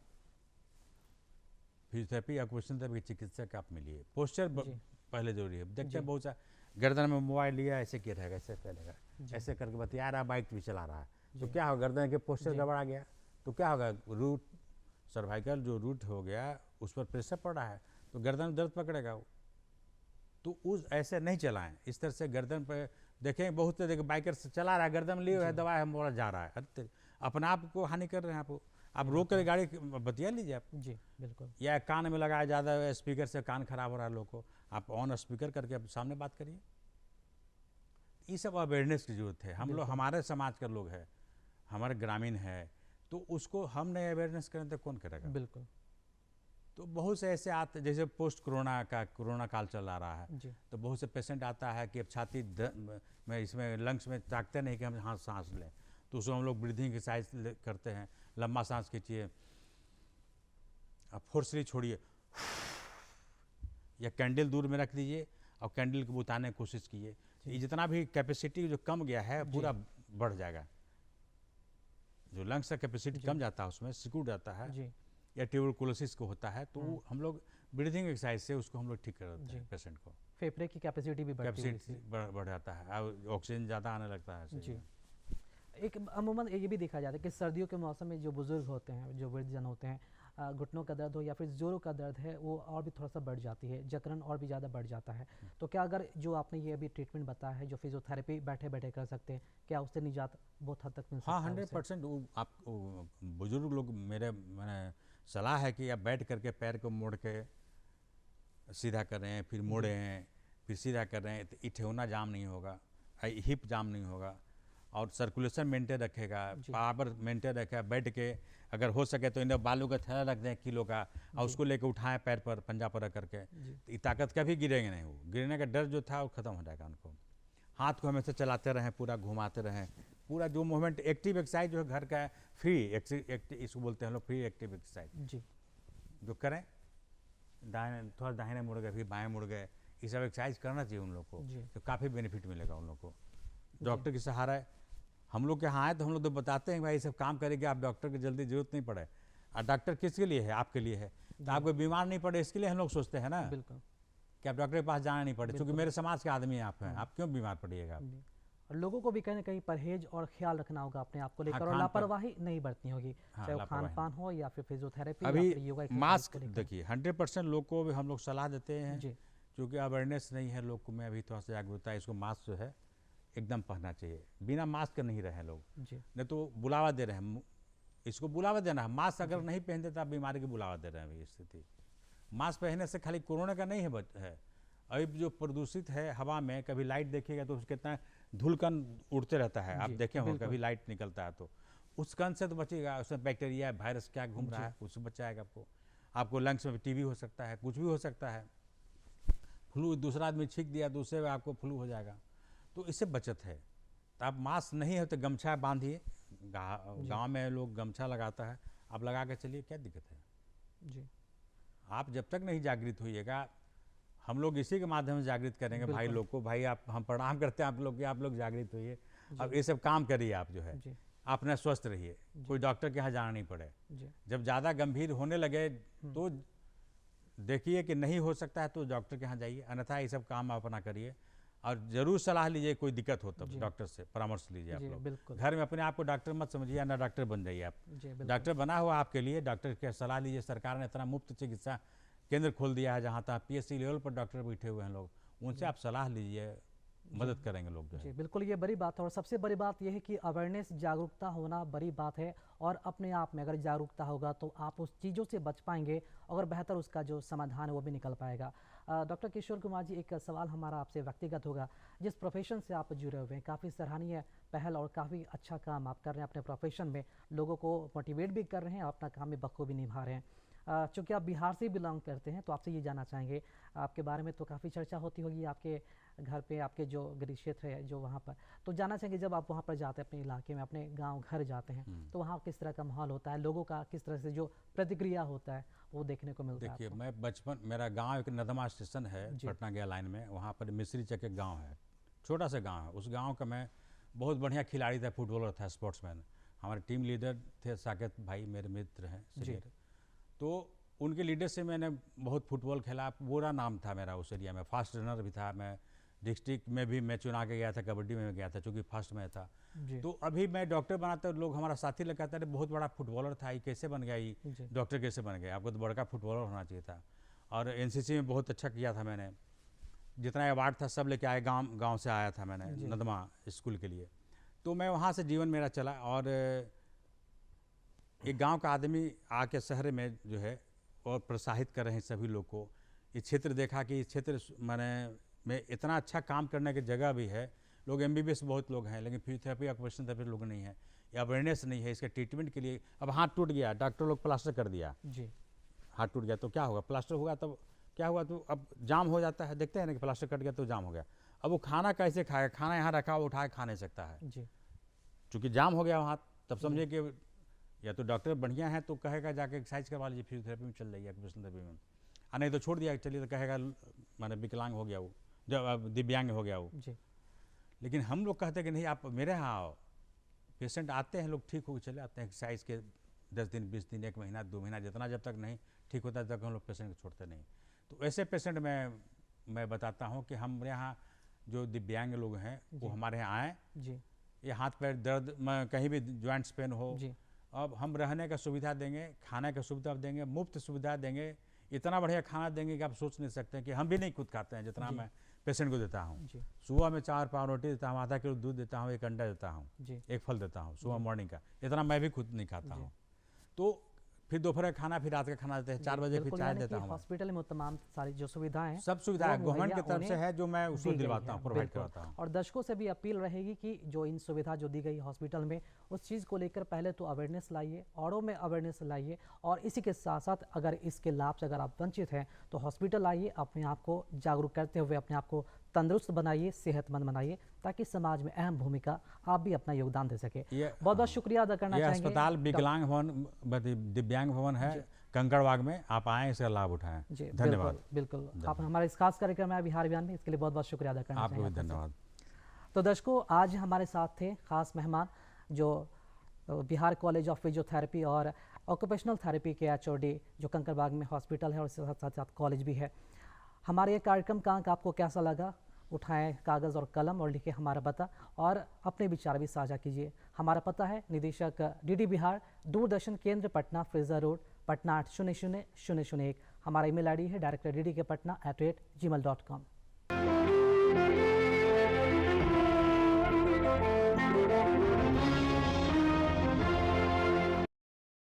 फिजियोथेरेपी ऑक्यूपेशनल थेरेपी चिकित्सक आप मिलिए। पोस्चर पहले जरूरी है। देखते हैं बहुत सा गर्दन में मोबाइल लिया ऐसे किया रहेगा, ऐसे फैलेगा, ऐसे करके बतिया रहा, बाइक भी चला रहा है, तो क्या होगा, गर्दन के पोस्चर गड़बड़ा गया तो क्या होगा, रूट सर्वाइकल जो रूट हो गया उस पर प्रेशर पड़ रहा है तो गर्दन में दर्द पकड़ेगा वो। तो उस ऐसे नहीं चलाएं, इस तरह से गर्दन पर देखें, बहुत से देखें बाइकर से चला रहा है, गर्दन में लिए हुआ है, दवा है, मोड़ा जा रहा है, अरे अपने आप को हानि कर रहे हैं आप रोक कर गाड़ी बतिया लीजिए आप। जी बिल्कुल। या कान में लगाया ज़्यादा स्पीकर से कान खराब हो रहा है लोगों को, आप ऑन स्पीकर करके आप सामने बात करिए। ये सब अवेयरनेस की जरूरत है। हम लोग, हमारे समाज के लोग हैं, हमारे ग्रामीण है, तो उसको हम नहीं अवेयरनेस करें तो कौन करेगा। बिल्कुल। तो बहुत से ऐसे आते, जैसे पोस्ट कोरोना काल चल रहा है, तो बहुत से पेशेंट आता है कि अब छाती में इसमें लंग्स में ताकते नहीं कि हम हाथ सांस लें, तो उसको हम लोग ब्रीथिंग एक्सरसाइज करते हैं, लंबा सांस खींचिए, अब फोर्सली छोड़िए, या कैंडल दूर में रख दीजिए और कैंडल को बुताने की कोशिश कीजिए। ये जितना भी कैपेसिटी जो कम गया है पूरा बढ़ जाएगा। जो लंग्स का कैपेसिटी कम जाता है उसमें सिकुड़ जाता है, या ट्यूबरकुलोसिस को होता है, तो हम लोग ब्रीथिंग एक्सरसाइज से उसको हम लोग ठीक कर देते हैं पेशेंट को। फेफड़े की कैपेसिटी भी बढ़ जाता है, ऑक्सीजन ज़्यादा आने लगता है। जी। एक अमूमन ये भी देखा जाता है कि सर्दियों के मौसम में जो बुजुर्ग होते हैं, जो वृद्धजन होते हैं, घुटनों का दर्द हो या फिर जोड़ों का दर्द है, वो और भी थोड़ा सा बढ़ जाती है, जकड़न और भी ज़्यादा बढ़ जाता है। तो क्या अगर जो आपने ये अभी ट्रीटमेंट बताया है, जो फिजियोथेरेपी बैठे बैठे कर सकते हैं, क्या उससे निजात बहुत हद तक मिल सकता है? हाँ 100%। आप बुजुर्ग लोग, मैंने सलाह है कि आप बैठ करके पैर को मोड़ के सीधा करें, फिर मोड़ें, फिर सीधा करें, तो ठेहुना जाम नहीं होगा, हिप जाम नहीं होगा, और सर्कुलेशन मेंटेन रखेगा, पावर मेंटेन रखेगा। बैठ के अगर हो सके तो इन्हें बालू का थैला रख दें किलो का, और उसको लेकर उठाएं पैर पर, पंजा पर रख करके, तो ताकत कभी गिरेंगे नहीं, वो गिरने का डर जो था वो खत्म हो जाएगा उनको। हाथ को हमेशा चलाते रहें, पूरा घुमाते रहें, पूरा जो मूवमेंट, एक्टिव एक्सरसाइज जो है घर का फ्री इसको बोलते हैं हम लोग, फ्री एक्टिव एक्सरसाइज जो करें, थोड़ा दाहिने मुड़ गए, फिर बाएं मुड़ गए, ये सब एक्सरसाइज करना चाहिए उन लोग को, तो काफ़ी बेनिफिट मिलेगा उन लोग को। डॉक्टर की सहारा है, हम लोग के यहाँ आए तो हम लोग तो बताते हैं भाई ये सब काम करेंगे, आप डॉक्टर की जल्दी जरूरत नहीं पड़े। और डॉक्टर किसके लिए है? आपके लिए है, तो आपको बीमार नहीं पड़े इसके लिए हम लोग सोचते हैं ना, बिल्कुल, कि आप डॉक्टर के पास जाना नहीं पड़े, क्योंकि मेरे समाज के आदमी आप हैं, आप क्यों बीमार पड़िएगा। और लोगों को भी कहीं ना कहीं परहेज और ख्याल रखना होगा अपने आप को लेकर, और लापरवाही नहीं बरतनी होगी, चाहे वो खान पान हो या फिर फिजियोथेरेपी। अभी मास्क देखिए 100% लोग को भी हम लोग सलाह देते हैं, क्योंकि अवेयरनेस नहीं है लोग को, मैं अभी थोड़ा सा जागरूकता है, इसको मास्क जो है एकदम पहनना चाहिए, बिना मास्क के नहीं रहे लोग, नहीं तो बुलावा दे रहे हैं, इसको बुलावा देना है। मास्क अगर नहीं पहनते तो आप बीमारी की बुलावा दे रहे हैं। अभी स्थिति मास्क पहनने से खाली कोरोना का नहीं है, अभी जो प्रदूषित है हवा में, कभी लाइट देखिएगा तो कितना धूलकण उड़ते रहता है, आप देखे हो, कभी लाइट निकलता है तो उस कण से तो बचिएगा, उसमें बैक्टीरिया वायरस क्या घूम रहा है, उससे बचाएगा आपको लंग्स में टीबी हो सकता है, कुछ भी हो सकता है, फ्लू दूसरा आदमी छींक दिया तो उससे आपको फ्लू हो जाएगा, तो इससे बचत है। तो आप मास्क नहीं है तो गमछा बांधिए, गाँव में लोग गमछा लगाता है, आप लगा के चलिए, क्या दिक्कत है जी। आप जब तक नहीं जागृत होइएगा, हम लोग इसी के माध्यम से जागृत करेंगे भाई लोग को, भाई आप, हम प्रणाम करते हैं आप लोग कि आप लोग जागृत होइए, अब ये सब काम करिए, आप जो है अपना स्वस्थ रहिए, कोई डॉक्टर के यहाँ जाना नहीं पड़े। जब ज़्यादा गंभीर होने लगे तो देखिए कि नहीं हो सकता है तो डॉक्टर के यहाँ जाइए, अन्यथा ये सब काम आप अपना करिए, और ज़रूर सलाह लीजिए, कोई दिक्कत हो तब डॉक्टर से परामर्श लीजिए आप जी, लोग। बिल्कुल। घर में अपने आप को डॉक्टर मत समझिए, या ना डॉक्टर बन जाइए आप। जी, बिल्कुल। डॉक्टर बना हुआ आपके लिए, डॉक्टर की सलाह लीजिए। सरकार ने इतना मुफ्त चिकित्सा केंद्र खोल दिया है, जहाँ तक PSC लेवल पर डॉक्टर बैठे हुए हैं लोग, उनसे आप सलाह लीजिए, मदद करेंगे लोग जो जी, है। बिल्कुल, ये बड़ी बात है। और सबसे बड़ी बात यह है कि अवेयरनेस, जागरूकता होना बड़ी बात है। और अपने आप में अगर जागरूकता होगा तो आप उस चीज़ों से बच पाएंगे और बेहतर उसका जो समाधान है वो भी निकल पाएगा। डॉक्टर किशोर कुमार जी, एक सवाल हमारा आपसे व्यक्तिगत होगा। जिस प्रोफेशन से आप जुड़े हुए हैं, काफ़ी सराहनीय पहल और काफ़ी अच्छा काम आप कर रहे हैं अपने प्रोफेशन में, लोगों को मोटिवेट भी कर रहे हैं और अपना काम भी बखूबी निभा रहे हैं। चूँकि आप बिहार से बिलोंग करते हैं तो आपसे ये जानना चाहेंगे, आपके बारे में तो काफ़ी चर्चा होती होगी आपके घर पे, आपके जो गृह क्षेत्र है जो वहाँ पर, तो जानना चाहेंगे जब आप वहाँ पर जाते हैं अपने इलाके में, अपने गांव घर जाते हैं, तो वहाँ किस तरह का माहौल होता है, लोगों का किस तरह से जो प्रतिक्रिया होता है वो देखने को मिलता है देखिए, आपको? मैं बचपन, मेरा गांव एक नदमा स्टेशन है, पटना गया लाइन में, वहाँ पर मिस्री चक एक गाँव है, छोटा सा गाँव है। उस गाँव का मैं बहुत बढ़िया खिलाड़ी था, फुटबॉलर था, स्पोर्ट्समैन। हमारे टीम लीडर थे साकेत भाई, मेरे मित्र हैं सीनियर। तो उनके लीडर से मैंने बहुत फुटबॉल खेला, पूरा नाम था मेरा उस एरिया में। फास्ट रनर भी था मैं, डिस्ट्रिक्ट में भी मैं चुना के गया था, कबड्डी में गया था चूँकि फर्स्ट में था। तो अभी मैं डॉक्टर बना तो लोग, हमारा साथी लोग कहते हैं बहुत बड़ा फुटबॉलर था, ये कैसे बन गया, ये डॉक्टर कैसे बन गया, आपको तो बड़का फुटबॉलर होना चाहिए था। और NCC में बहुत अच्छा किया था मैंने, जितना अवार्ड था सब लेके आए, गांव से आया था मैंने नदमा स्कूल के लिए। तो मैं वहाँ से जीवन मेरा चला। और एक गांव का आदमी आके शहर में जो है और प्रोत्साहित कर रहे हैं सभी लोग को। ये क्षेत्र देखा कि इस क्षेत्र में इतना अच्छा काम करने की जगह भी है। लोग MBBS बहुत लोग हैं, लेकिन फिजियोथेरेपी, ऑक्यूपेशनल थेरेपी लोग नहीं है, या अवेयरनेस नहीं है इसके ट्रीटमेंट के लिए। अब हाथ टूट गया, डॉक्टर लोग प्लास्टर कर दिया जी, हाथ टूट गया तो क्या होगा, प्लास्टर होगा तब क्या हुआ, तो अब जाम हो जाता है, देखते हैं ना कि प्लास्टर कट गया तो जाम हो गया। अब वो खाना कैसे खाएगा, खाना यहाँ रखा हुआ उठा के खा नहीं सकता है, जी, चूँकि जाम हो गया वहाँ। तब समझे कि या तो डॉक्टर बढ़िया है तो कहेगा जाके एक्सरसाइज करवा लीजिए, फिजियोथेरेपी में चल जाइए, ऑक्यूपेशनल थेरेपी में। नहीं तो छोड़ दिया चलिए, तो कहेगा मैंने विकलांग हो गया वो, जब अब दिव्यांग हो गया वो। जी, लेकिन हम लोग कहते हैं कि नहीं, आप मेरे यहाँ आओ। पेशेंट आते हैं लोग, ठीक हो चले आते हैं, एक्सरसाइज के 10 दिन 20 दिन 1 महीना 2 महीना, जितना जब तक नहीं ठीक होता तब तक हम लोग पेशेंट को छोड़ते नहीं। तो ऐसे पेशेंट मैं बताता हूँ कि हम यहाँ जो दिव्यांग लोग हैं वो हमारे यहाँ आएँ। जी, ये हाथ पैर दर्द में कहीं भी जॉइंट्स पेन हो, अब हम रहने का सुविधा देंगे, खाने का सुविधा देंगे, मुफ्त सुविधा देंगे, इतना बढ़िया खाना देंगे कि आप सोच नहीं सकते कि हम भी नहीं खुद खाते हैं जितना मैं पेशेंट को देता हूँ। सुबह में 4 पाव रोटी देता हूँ, आधा किलो दूध देता हूँ, 1 अंडा देता हूँ, 1 फल देता हूँ सुबह मॉर्निंग का, इतना मैं भी खुद नहीं खाता हूँ। तो फिर दोपहर का खाना, फिर रात का खाना देते हैं, 4 बजे फिर चाय देता हूँ। हॉस्पिटल में तमाम सारी जो सुविधाएं हैं, सब सुविधा गवर्नमेंट की तरफ से है, जो मैं उसको दिलवाता हूँ, प्रोवाइड करवाता हूँ। और दर्शकों से भी अपील रहेगी कि जो इन सुविधा जो दी गई हॉस्पिटल में, उस चीज़ को लेकर पहले तो अवेयरनेस लाइए, औरों में अवेयरनेस लाइए, और इसी के साथ साथ अगर इसके लाभ से अगर आप वंचित हैं तो हॉस्पिटल आइए, अपने आप को जागरूक करते हुए अपने आप को तंदुरुस्त बनाइए, सेहतमंद बनाइए, ताकि समाज में अहम भूमिका आप भी अपना योगदान दे सके। बहुत बहुत शुक्रिया अदा करना चाहेंगे। अस्पताल विकलांग भवन, दिव्यांग भवन है कंकड़बाग में, आप आएँ, इसका लाभ उठाएं। जी, धन्यवाद। बिल्कुल। आप हमारे इस खास कार्यक्रम में बिहार अभियान में, इसके लिए बहुत बहुत शुक्रिया अदा करना आपको भी धन्यवाद। तो दर्शकों, आज हमारे साथ थे खास मेहमान जो बिहार कॉलेज ऑफ फिजियोथेरेपी और ऑक्यूपेशनल थेरेपी के HOD जो कंकड़बाग में हॉस्पिटल है और इसके साथ साथ कॉलेज भी है। हमारे ये कार्यक्रम का अंक आपको कैसा लगा? उठाएं कागज़ और कलम और लिखें हमारा पता, और अपने विचार भी साझा कीजिए। हमारा पता है निदेशक DD बिहार, दूरदर्शन केंद्र, पटना, फ्रेजर रोड, पटना 8000001। हमारा email ID है director dd के patna@gmail.com।